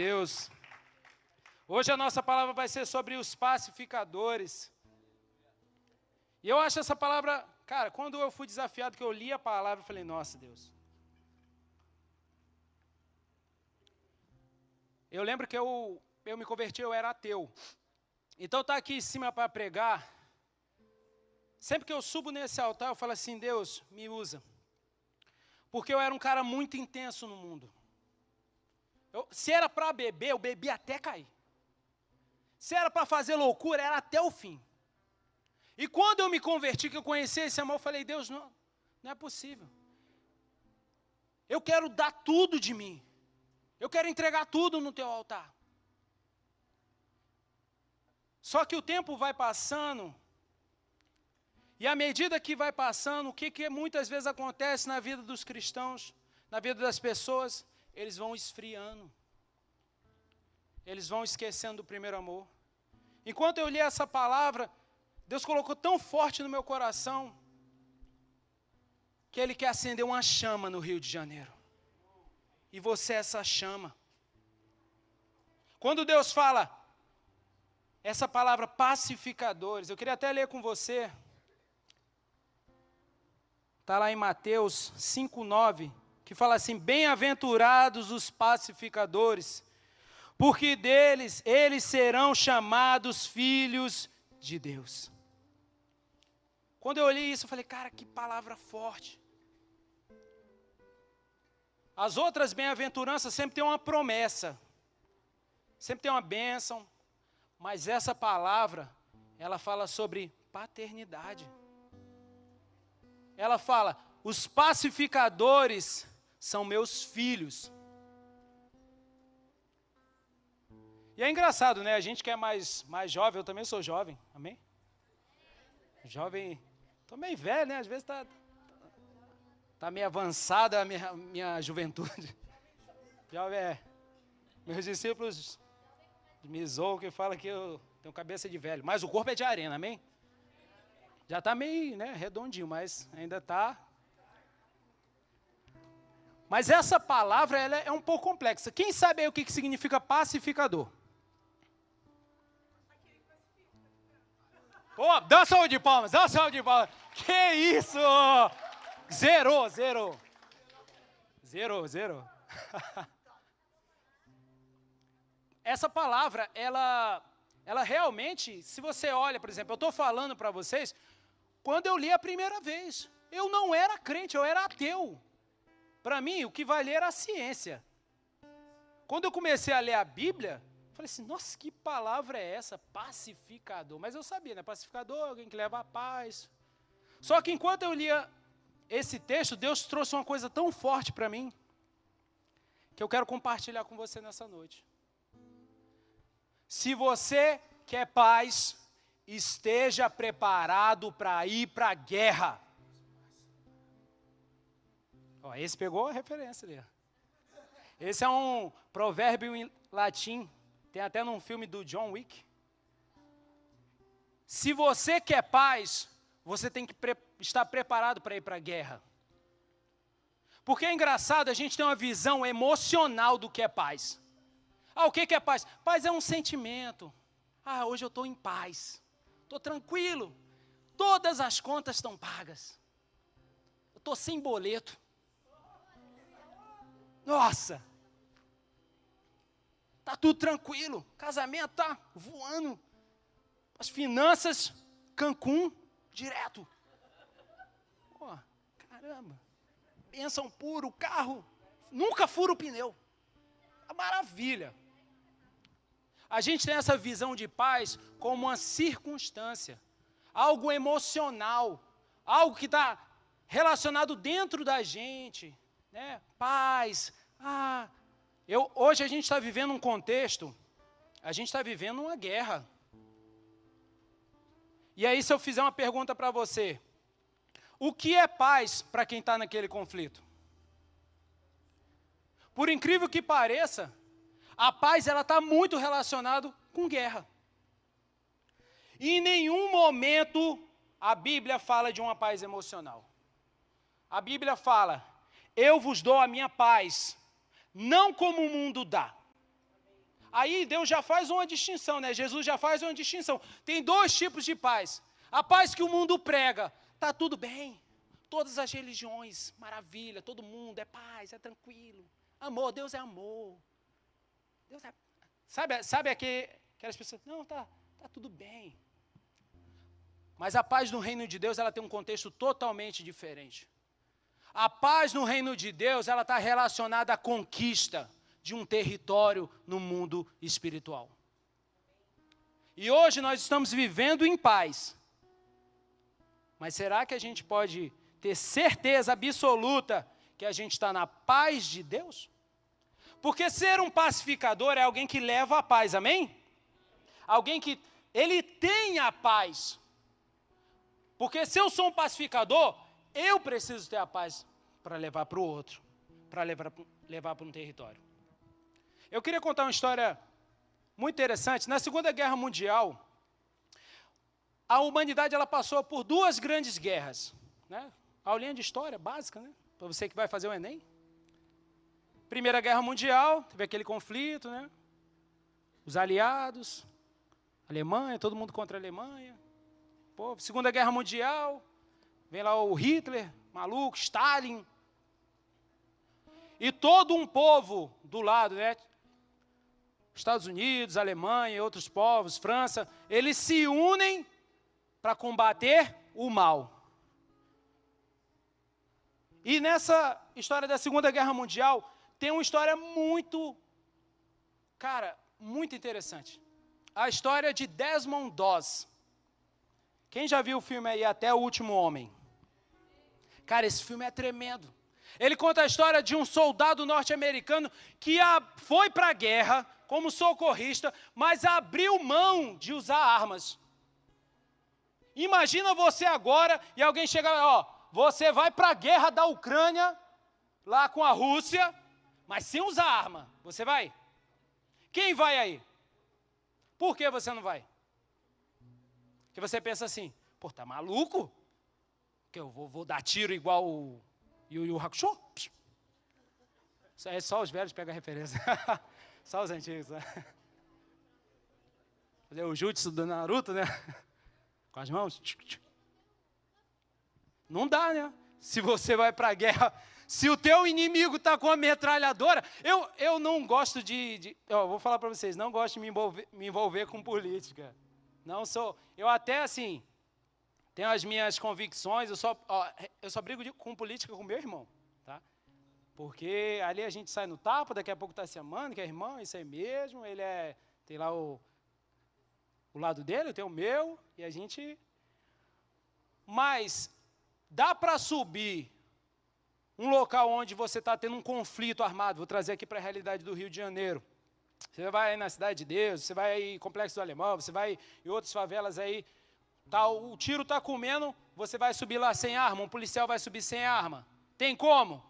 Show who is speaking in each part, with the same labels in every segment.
Speaker 1: Deus. Hoje a nossa palavra vai ser sobre os pacificadores. E eu acho essa palavra, cara, quando eu fui desafiado, que eu li a palavra, eu falei, nossa, Deus. Eu lembro que eu me converti, eu era ateu. Então estar aqui em cima para pregar, sempre que eu subo nesse altar, eu falo assim, Deus, me usa. Porque eu era um cara muito intenso no mundo. Se era para beber, eu bebia até cair. Se era para fazer loucura, era até o fim. E quando eu me converti, que eu conheci esse amor, eu falei, Deus, não é possível. Eu quero dar tudo de mim. Eu quero entregar tudo no teu altar. Só que o tempo vai passando, e à medida que vai passando, o que muitas vezes acontece na vida dos cristãos, na vida das pessoas, eles vão esfriando. Eles vão esquecendo do primeiro amor. Enquanto eu li essa palavra, Deus colocou tão forte no meu coração, que Ele quer acender uma chama no Rio de Janeiro. E você é essa chama. Quando Deus fala, essa palavra pacificadores, eu queria até ler com você. Está lá em Mateus 5:9, que fala assim, bem-aventurados os pacificadores, porque deles eles serão chamados filhos de Deus. Quando eu li isso, eu falei, cara, que palavra forte. As outras bem-aventuranças sempre tem uma promessa, sempre tem uma bênção, mas essa palavra, ela fala sobre paternidade. Ela fala, os pacificadores são meus filhos. E é engraçado, né? A gente que é mais jovem, eu também sou jovem, amém? Jovem, tô meio velho, né? Às vezes tá meio avançada a minha juventude. Jovem, meus discípulos me zoam que falam que eu tenho cabeça de velho, mas o corpo é de arena, amém? Já está meio, né, redondinho, mas ainda está. Mas essa palavra ela é um pouco complexa. Quem sabe aí o que significa pacificador? Pô, dá uma salva de palmas, dá uma salva de palmas. Que isso? Zerou. Essa palavra, ela realmente, se você olha, por exemplo, eu estou falando para vocês, quando eu li a primeira vez, eu não era crente, eu era ateu. Para mim, o que valia era a ciência. Quando eu comecei a ler a Bíblia, eu falei assim, nossa, que palavra é essa? Pacificador. Mas eu sabia, né? Pacificador, alguém que leva a paz. Só que enquanto eu lia esse texto, Deus trouxe uma coisa tão forte para mim, que eu quero compartilhar com você nessa noite. Se você quer paz, esteja preparado para ir para a guerra. Ó, esse pegou a referência ali. Esse é um provérbio em latim, tem até num filme do John Wick. Se você quer paz, você tem que estar preparado para ir para a guerra. Porque é engraçado, a gente tem uma visão emocional do que é paz. Ah, o que é paz? Paz é um sentimento. Ah, hoje eu estou em paz. Estou tranquilo. Todas as contas estão pagas. Eu estou sem boleto. Nossa. Está tudo tranquilo. Casamento está voando. As finanças, Cancún, direto. Pô, caramba. Bênção puro, o carro. Nunca fura o pneu. Maravilha. A gente tem essa visão de paz como uma circunstância, algo emocional, algo que está relacionado dentro da gente, né? Paz. Hoje a gente está vivendo um contexto, a gente está vivendo uma guerra. E aí se eu fizer uma pergunta para você, o que é paz para quem está naquele conflito? Por incrível que pareça, a paz ela está muito relacionada com guerra. E em nenhum momento a Bíblia fala de uma paz emocional. A Bíblia fala, eu vos dou a minha paz, não como o mundo dá. Aí Deus já faz uma distinção, né? Jesus já faz uma distinção. Tem 2 tipos de paz. A paz que o mundo prega, tá tudo bem. Todas as religiões, maravilha, todo mundo é paz, é tranquilo. Amor, Deus é amor. Deus é... Sabe aquelas pessoas, não, tá tudo bem. Mas a paz no reino de Deus, ela tem um contexto totalmente diferente. A paz no reino de Deus, ela está relacionada à conquista de um território no mundo espiritual. E hoje nós estamos vivendo em paz. Mas será que a gente pode ter certeza absoluta que a gente está na paz de Deus? Porque ser um pacificador é alguém que leva a paz, amém? Alguém que, ele tem a paz. Porque se eu sou um pacificador, eu preciso ter a paz para levar para o outro, para levar para um território. Eu queria contar uma história muito interessante. Na Segunda Guerra Mundial, a humanidade ela passou por 2 grandes guerras, né? Aulinha de história básica, né? Para você que vai fazer o Enem. Primeira Guerra Mundial, teve aquele conflito, né? Os aliados, Alemanha, todo mundo contra a Alemanha. Pô, Segunda Guerra Mundial, vem lá o Hitler, maluco, Stalin. E todo um povo do lado, né? Estados Unidos, Alemanha, outros povos, França, eles se unem para combater o mal. E nessa história da Segunda Guerra Mundial, tem uma história muito interessante. A história de Desmond Doss. Quem já viu o filme aí, Até o Último Homem? Cara, esse filme é tremendo. Ele conta a história de um soldado norte-americano que foi para a guerra como socorrista, mas abriu mão de usar armas. Imagina você agora e alguém chega, você vai para a guerra da Ucrânia, lá com a Rússia, mas sem usar arma. Você vai? Quem vai aí? Por que você não vai? Porque você pensa assim, pô, tá maluco? Que eu vou dar tiro igual o Yu Yu Hakusho? Isso aí só os velhos pegam a referência. Só os antigos, né? Fazer o jutsu do Naruto, né? Com as mãos. Não dá, né? Se você vai para a guerra, se o teu inimigo está com a metralhadora, eu não gosto vou falar para vocês, não gosto de me envolver com política. Não sou, eu até assim, tenho as minhas convicções, eu só brigo com política com meu irmão, tá? Porque ali a gente sai no tapa, daqui a pouco está se amando, que é irmão, isso aí mesmo, ele tem lá o lado dele, eu tenho o meu, e a gente... Mas dá para subir um local onde você está tendo um conflito armado, vou trazer aqui para a realidade do Rio de Janeiro. Você vai aí na Cidade de Deus, você vai aí em Complexo do Alemão, você vai em outras favelas aí, o tiro está comendo, você vai subir lá sem arma, um policial vai subir sem arma. Tem como?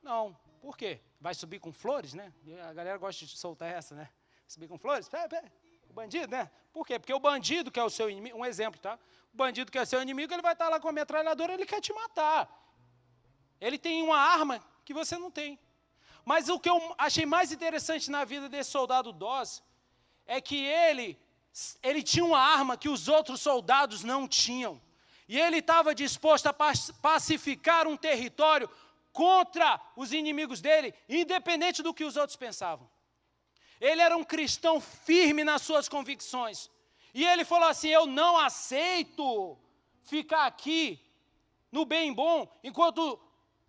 Speaker 1: Não. Por quê? Vai subir com flores, né? A galera gosta de soltar essa, né? Subir com flores? O bandido, né? Por quê? Porque o bandido que é o seu inimigo, um exemplo, tá? O bandido que é seu inimigo, ele vai estar lá com a metralhadora, ele quer te matar. Ele tem uma arma que você não tem. Mas o que eu achei mais interessante na vida desse soldado Doss é que ele tinha uma arma que os outros soldados não tinham. E ele estava disposto a pacificar um território contra os inimigos dele, independente do que os outros pensavam. Ele era um cristão firme nas suas convicções. E ele falou assim, eu não aceito ficar aqui no bem bom, enquanto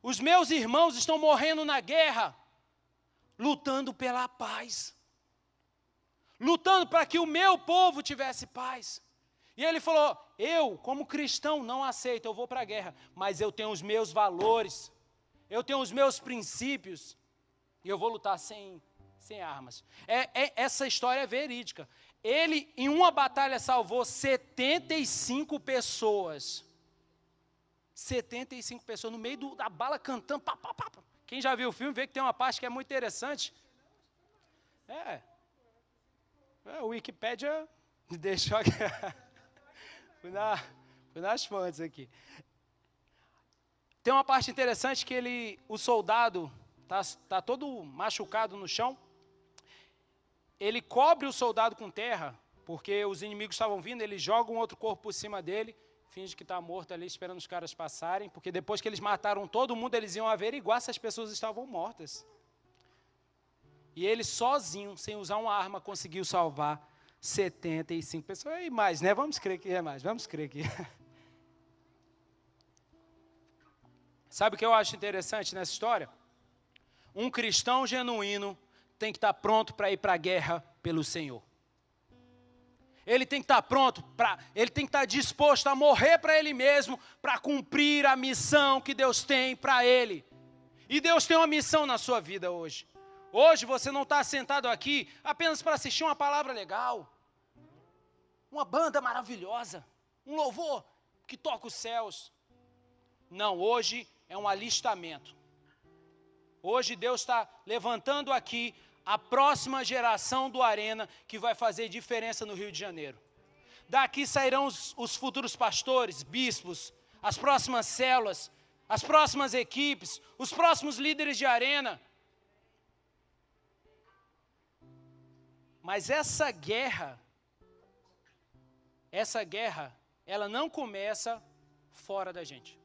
Speaker 1: os meus irmãos estão morrendo na guerra, lutando pela paz. Lutando para que o meu povo tivesse paz. E ele falou, eu, como cristão, não aceito, eu vou para a guerra, mas eu tenho os meus valores, eu tenho os meus princípios, e eu vou lutar sem armas. Essa história é verídica. Ele, em uma batalha, salvou 75 pessoas. 75 pessoas no meio da bala cantando. Pá, pá, pá. Quem já viu o filme vê que tem uma parte que é muito interessante. O Wikipédia me deixou aqui. Fui nas fontes aqui. Tem uma parte interessante que o soldado está todo machucado no chão. ele cobre o soldado com terra, porque os inimigos estavam vindo, ele joga um outro corpo por cima dele, finge que está morto ali, esperando os caras passarem, porque depois que eles mataram todo mundo, eles iam averiguar se as pessoas estavam mortas. E ele sozinho, sem usar uma arma, conseguiu salvar 75 pessoas. E mais, né? Vamos crer que é mais, vamos crer que... Sabe o que eu acho interessante nessa história? Um cristão genuíno tem que estar pronto para ir para a guerra pelo Senhor. Ele tem que estar pronto, ele tem que estar disposto a morrer para ele mesmo, para cumprir a missão que Deus tem para ele. E Deus tem uma missão na sua vida hoje. Hoje você não está sentado aqui apenas para assistir uma palavra legal, uma banda maravilhosa, um louvor que toca os céus. Não, hoje é um alistamento. Hoje Deus está levantando aqui a próxima geração do Arena que vai fazer diferença no Rio de Janeiro. Daqui sairão os futuros pastores, bispos, as próximas células, as próximas equipes, os próximos líderes de Arena. Mas essa guerra, ela não começa fora da gente.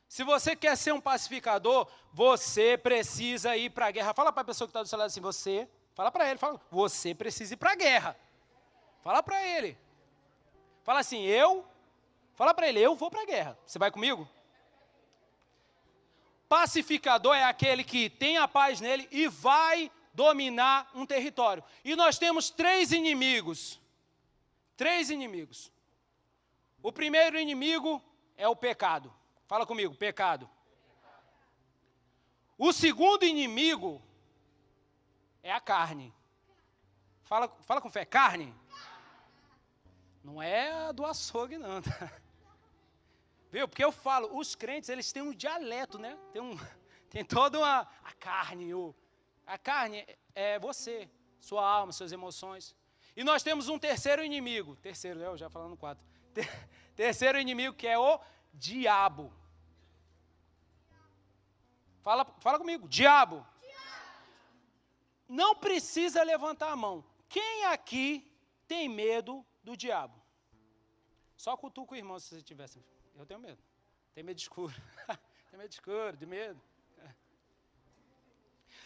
Speaker 1: Se você quer ser um pacificador, você precisa ir para a guerra. Fala para a pessoa que está do seu lado assim, fala para ele, você precisa ir para a guerra. Fala para ele. Fala assim, fala para ele, eu vou para a guerra. Você vai comigo? Pacificador é aquele que tem a paz nele e vai dominar um território. E nós temos 3 inimigos. 3 inimigos. O primeiro inimigo é o pecado. Fala comigo, pecado. O segundo inimigo é a carne. Fala com fé, carne. Não é a do açougue, não. Tá? Viu? Porque eu falo, os crentes, eles têm um dialeto, né? Tem toda a carne. A carne é você, sua alma, suas emoções. E nós temos um terceiro inimigo. Terceiro, eu já falando 4. Terceiro inimigo que é o diabo. Fala comigo, diabo. Não precisa levantar a mão. Quem aqui tem medo do diabo? Só cutuca o irmão se você tivesse. Eu tenho medo. Tenho medo de escuro. Tenho medo de escuro, de medo.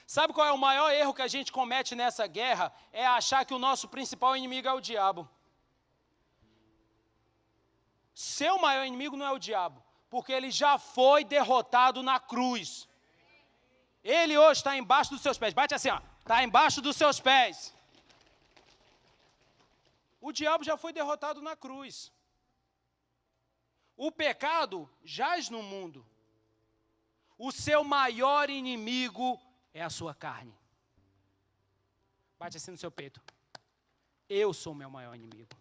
Speaker 1: Sabe qual é o maior erro que a gente comete nessa guerra? É achar que o nosso principal inimigo é o diabo. Seu maior inimigo não é o diabo, porque ele já foi derrotado na cruz. Ele hoje está embaixo dos seus pés. Bate assim, ó. Está embaixo dos seus pés. O diabo já foi derrotado na cruz. O pecado jaz no mundo. O seu maior inimigo é a sua carne. Bate assim no seu peito. Eu sou o meu maior inimigo.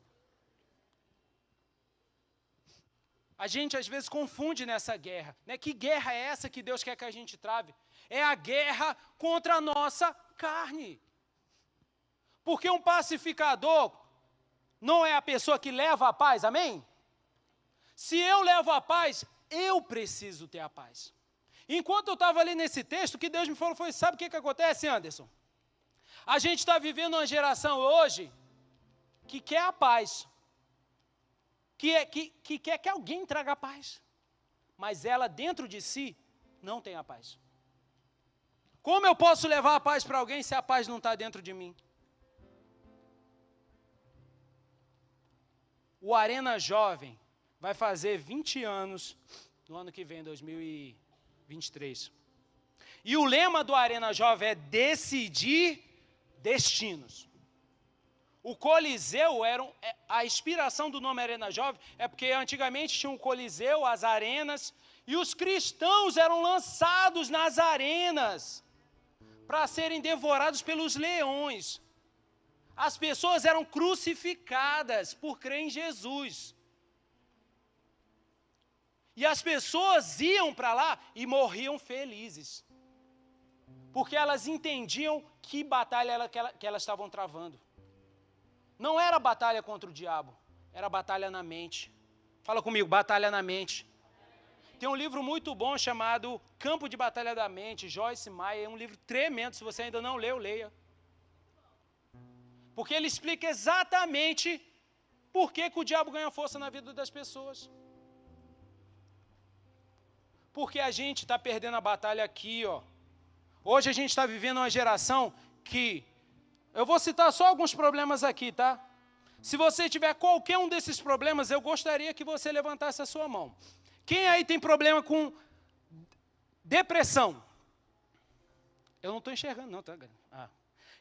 Speaker 1: A gente às vezes confunde nessa guerra, né? Que guerra é essa que Deus quer que a gente trave? É a guerra contra a nossa carne. Porque um pacificador não é a pessoa que leva a paz, amém? Se eu levo a paz, eu preciso ter a paz. Enquanto eu estava ali nesse texto, o que Deus me falou foi, sabe o que acontece, Anderson? A gente está vivendo uma geração hoje que quer a paz. Que quer que alguém traga a paz, mas ela dentro de si não tem a paz. Como eu posso levar a paz para alguém se a paz não está dentro de mim? O Arena Jovem vai fazer 20 anos no ano que vem, 2023. E o lema do Arena Jovem é decidir destinos. O Coliseu a inspiração do nome Arena Jovem é porque antigamente tinha um Coliseu, as arenas, e os cristãos eram lançados nas arenas para serem devorados pelos leões. As pessoas eram crucificadas por crer em Jesus. E as pessoas iam para lá e morriam felizes. Porque elas entendiam que batalha que elas estavam travando. Não era batalha contra o diabo, era batalha na mente. Fala comigo, batalha na mente. Tem um livro muito bom chamado Campo de Batalha da Mente, Joyce Meyer, é um livro tremendo, se você ainda não leu, leia. Porque ele explica exatamente por que o diabo ganha força na vida das pessoas. Porque a gente está perdendo a batalha aqui, ó. Hoje a gente está vivendo uma geração que... Eu vou citar só alguns problemas aqui, tá? Se você tiver qualquer um desses problemas, eu gostaria que você levantasse a sua mão. Quem aí tem problema com depressão? Eu não estou enxergando, não, tá?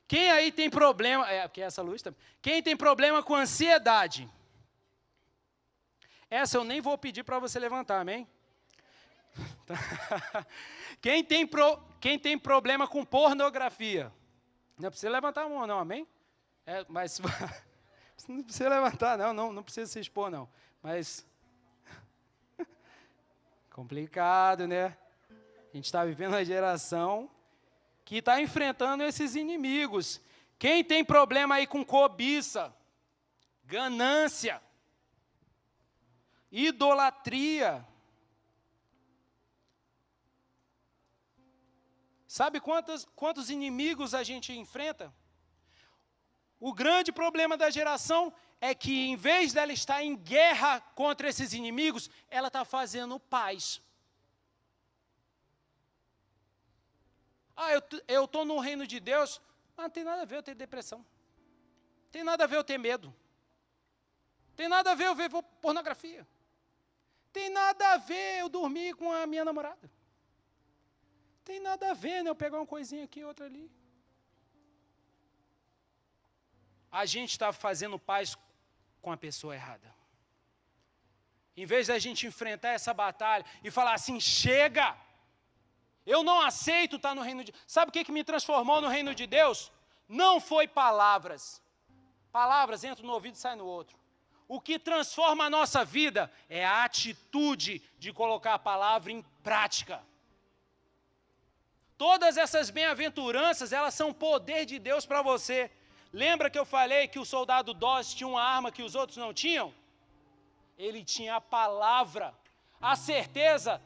Speaker 1: Quem aí tem problema... porque essa luz também. Quem tem problema com ansiedade? Essa eu nem vou pedir para você levantar, amém? Quem tem problema com pornografia? Não precisa levantar a mão, não, amém? Mas não precisa levantar, não precisa se expor, não. Mas, complicado, né? A gente está vivendo uma geração que está enfrentando esses inimigos. Quem tem problema aí com cobiça, ganância, idolatria. Sabe quantos inimigos a gente enfrenta? O grande problema da geração é que, em vez dela estar em guerra contra esses inimigos, ela está fazendo paz. Eu estou no reino de Deus, mas não tem nada a ver eu ter depressão. Não tem nada a ver eu ter medo. Não tem nada a ver eu ver pornografia. Não tem nada a ver eu dormir com a minha namorada. Tem nada a ver, né? Eu pegar uma coisinha aqui e outra ali. A gente está fazendo paz com a pessoa errada. Em vez da gente enfrentar essa batalha e falar assim, chega! Eu não aceito estar no reino de Deus. Sabe o que me transformou no reino de Deus? Não foi palavras. Palavras entram no ouvido e saem no outro. O que transforma a nossa vida é a atitude de colocar a palavra em prática. Todas essas bem-aventuranças, elas são poder de Deus para você. Lembra que eu falei que o soldado Dawes tinha uma arma que os outros não tinham? Ele tinha a palavra, a certeza.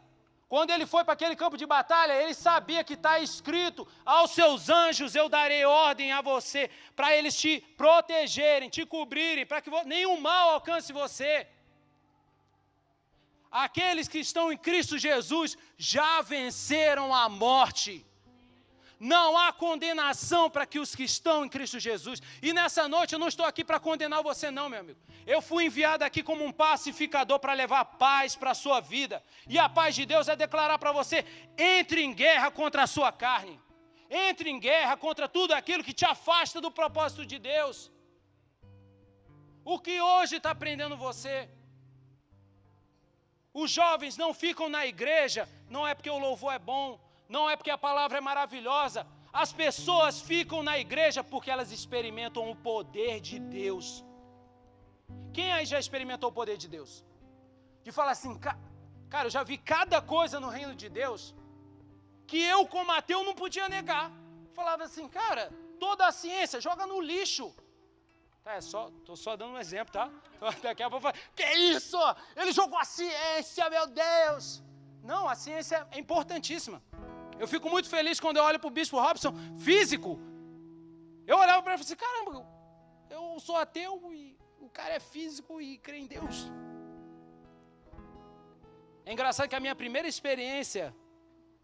Speaker 1: Quando ele foi para aquele campo de batalha, ele sabia que está escrito, aos seus anjos eu darei ordem a você, para eles te protegerem, te cobrirem, para que nenhum mal alcance você. Aqueles que estão em Cristo Jesus já venceram a morte. Não há condenação para que os que estão em Cristo Jesus. E nessa noite eu não estou aqui para condenar você não, meu amigo. Eu fui enviado aqui como um pacificador para levar paz para a sua vida. E a paz de Deus é declarar para você, entre em guerra contra a sua carne. Entre em guerra contra tudo aquilo que te afasta do propósito de Deus. O que hoje está prendendo você? Os jovens não ficam na igreja, não é porque o louvor é bom, não é porque a palavra é maravilhosa. As pessoas ficam na igreja porque elas experimentam o poder de Deus. Quem aí já experimentou o poder de Deus? De falar assim, cara, eu já vi cada coisa no reino de Deus que eu, como ateu, não podia negar. Falava assim, cara, toda a ciência joga no lixo. Estou só dando um exemplo, tá? Daqui a pouco eu falo, que isso? Ele jogou a ciência, meu Deus! Não, a ciência é importantíssima. Eu fico muito feliz quando eu olho para o Bispo Robson, físico. Eu olhava para ele e falei assim, caramba, eu sou ateu e o cara é físico e crê em Deus. É engraçado que a minha primeira experiência,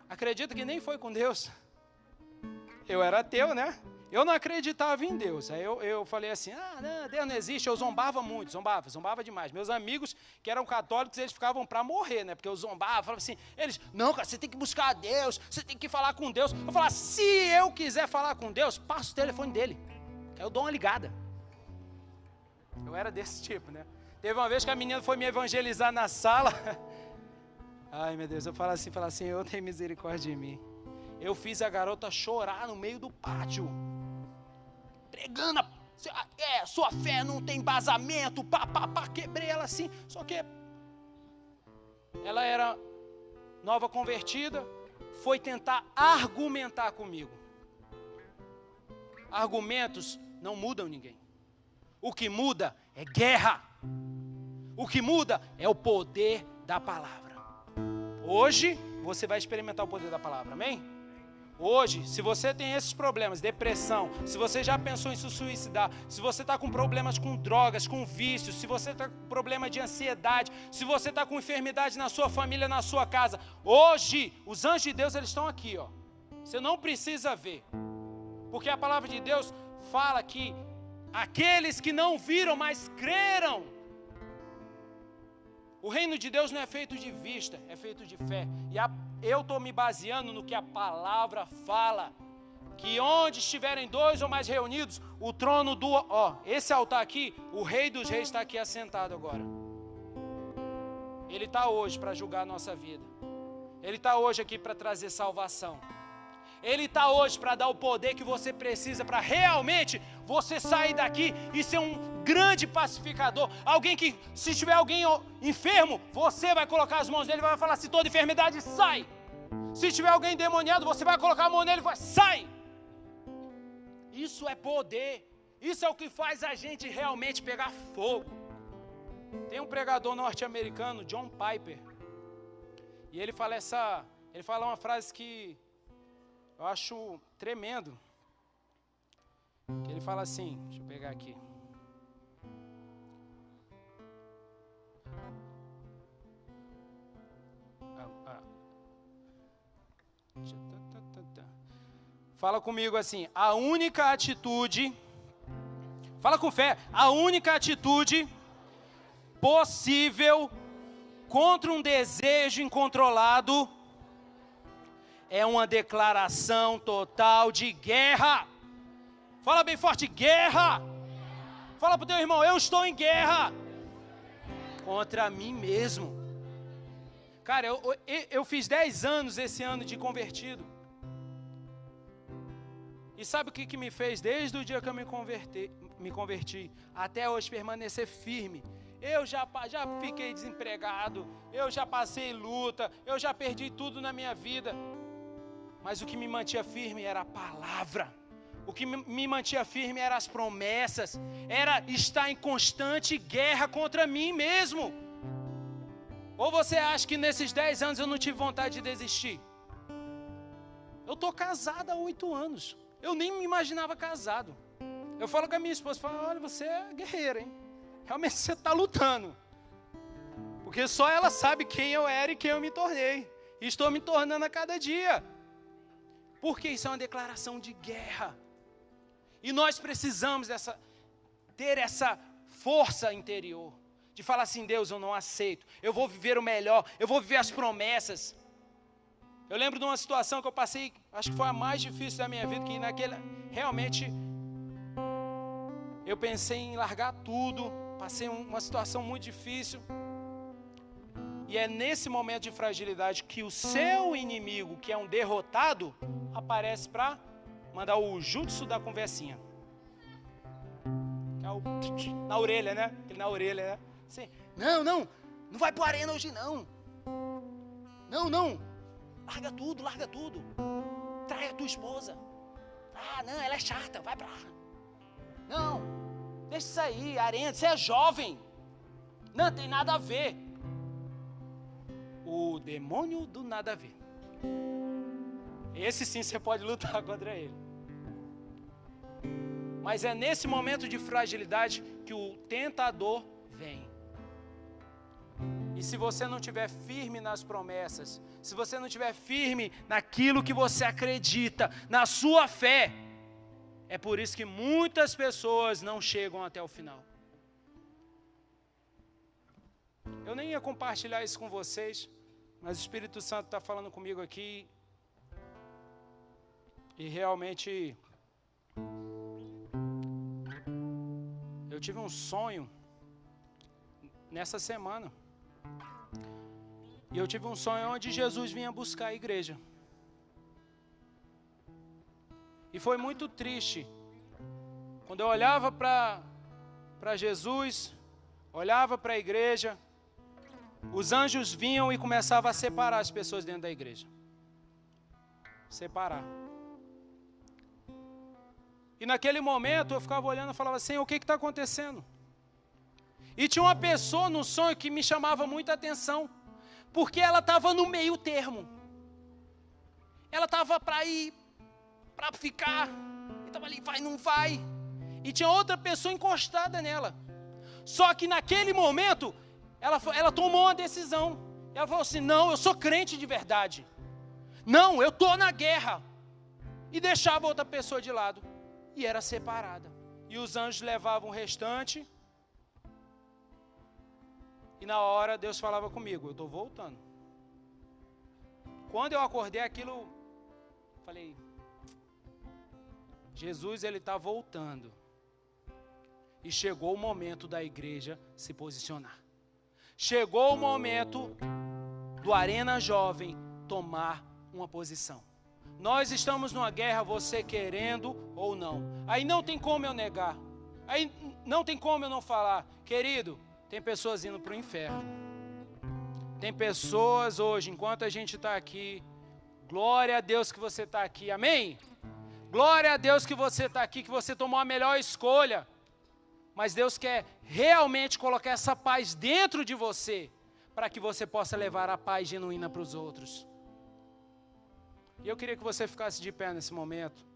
Speaker 1: acredito que nem foi com Deus. Eu era ateu, né? Eu não acreditava em Deus. Aí eu falei assim, não, Deus não existe. Eu zombava muito, zombava demais. Meus amigos que eram católicos, eles ficavam para morrer, né? Porque eu zombava, falava assim, eles, não, cara, você tem que buscar a Deus, você tem que falar com Deus. Eu falava, se eu quiser falar com Deus, passa o telefone dele, que eu dou uma ligada. Eu era desse tipo, né? Teve uma vez que a menina foi me evangelizar na sala. Ai, meu Deus, eu falo assim, Senhor, tem misericórdia de mim. Eu fiz a garota chorar no meio do pátio. Pregando, sua fé não tem embasamento, quebrei ela assim. Só que ela era nova convertida, foi tentar argumentar comigo. Argumentos não mudam ninguém. O que muda é guerra. O que muda é o poder da palavra. Hoje você vai experimentar o poder da palavra, amém? Hoje, se você tem esses problemas, depressão, se você já pensou em se suicidar, se você está com problemas com drogas, com vícios, se você está com problema de ansiedade, se você está com enfermidade na sua família, na sua casa, hoje, os anjos de Deus, eles estão aqui, ó. Você não precisa ver, porque a palavra de Deus fala que aqueles que não viram, mas creram. O reino de Deus não é feito de vista, é feito de fé. E eu estou me baseando no que a palavra fala, que onde estiverem 2 ou mais reunidos, o trono do... esse altar aqui, o Rei dos Reis está aqui assentado agora. Ele está hoje para julgar a nossa vida. Ele está hoje aqui para trazer salvação. Ele está hoje para dar o poder que você precisa para realmente você sair daqui e ser um grande pacificador. Alguém que, se tiver alguém enfermo, você vai colocar as mãos nele e vai falar assim, toda enfermidade sai. Se tiver alguém endemoniado, você vai colocar a mão nele e vai, sai. Isso é poder. Isso é o que faz a gente realmente pegar fogo. Tem um pregador norte-americano, John Piper, e ele fala uma frase que eu acho tremendo. Que ele fala assim, deixa eu pegar aqui. Fala comigo assim, a única atitude, fala com fé, a única atitude possível contra um desejo incontrolado é uma declaração total de guerra. Fala bem forte, guerra. Fala para o teu irmão, eu estou em guerra contra mim mesmo. Cara, eu fiz 10 anos esse ano de convertido. E sabe o que me fez desde o dia que eu me converti até hoje permanecer firme? Eu já fiquei desempregado, eu já passei luta, eu já perdi tudo na minha vida. Mas o que me mantinha firme era a palavra. O que me mantinha firme eram as promessas. Era estar em constante guerra contra mim mesmo. Ou você acha que nesses 10 anos eu não tive vontade de desistir? Eu estou casado há 8 anos. Eu nem me imaginava casado. Eu falo com a minha esposa, olha, você é guerreira, hein? Realmente você está lutando. Porque só ela sabe quem eu era e quem eu me tornei. E estou me tornando a cada dia. Porque isso é uma declaração de guerra. E nós precisamos ter essa força interior. De falar assim, Deus, eu não aceito. Eu vou viver o melhor. Eu vou viver as promessas. Eu lembro de uma situação que eu passei, acho que foi a mais difícil da minha vida, que realmente, eu pensei em largar tudo, passei uma situação muito difícil, e é nesse momento de fragilidade que o seu inimigo, que é um derrotado, aparece para mandar o jutsu da conversinha. Que é na orelha, né? Aquele na orelha, né? Assim, não vai pro arena hoje não. Não. Larga tudo. Trai a tua esposa. Não, ela é chata, vai pra lá. Não, deixa isso aí, arena, você é jovem. Não tem nada a ver. O demônio do nada a ver. Esse sim você pode lutar contra ele. Mas é nesse momento de fragilidade que o tentador vem. E se você não estiver firme nas promessas, se você não estiver firme naquilo que você acredita, na sua fé, é por isso que muitas pessoas não chegam até o final. Eu nem ia compartilhar isso com vocês, mas o Espírito Santo está falando comigo aqui. E realmente, eu tive um sonho nessa semana. E eu tive um sonho onde Jesus vinha buscar a igreja. E foi muito triste. Quando eu olhava para Jesus, olhava para a igreja, os anjos vinham e começavam a separar as pessoas dentro da igreja. Separar. E naquele momento eu ficava olhando e falava assim, o que está acontecendo? E tinha uma pessoa no sonho que me chamava muita atenção, porque ela estava no meio termo. Ela estava para ir para ficar. Ele estava ali, vai, não vai. E tinha outra pessoa encostada nela. Só que naquele momento, ela tomou uma decisão. Ela falou assim, não, eu sou crente de verdade. Não, eu estou na guerra. E deixava outra pessoa de lado. E era separada. E os anjos levavam o restante. E na hora Deus falava comigo, eu estou voltando. Quando eu acordei aquilo, falei, Jesus, ele está voltando. E chegou o momento da igreja se posicionar. Chegou o momento do Arena Jovem tomar uma posição. Nós estamos numa guerra, você querendo ou não. Aí não tem como eu negar. Aí não tem como eu não falar. Querido, tem pessoas indo para o inferno. Tem pessoas hoje, enquanto a gente está aqui, glória a Deus que você está aqui, amém? Glória a Deus que você está aqui, que você tomou a melhor escolha. Mas Deus quer realmente colocar essa paz dentro de você, para que você possa levar a paz genuína para os outros. E eu queria que você ficasse de pé nesse momento.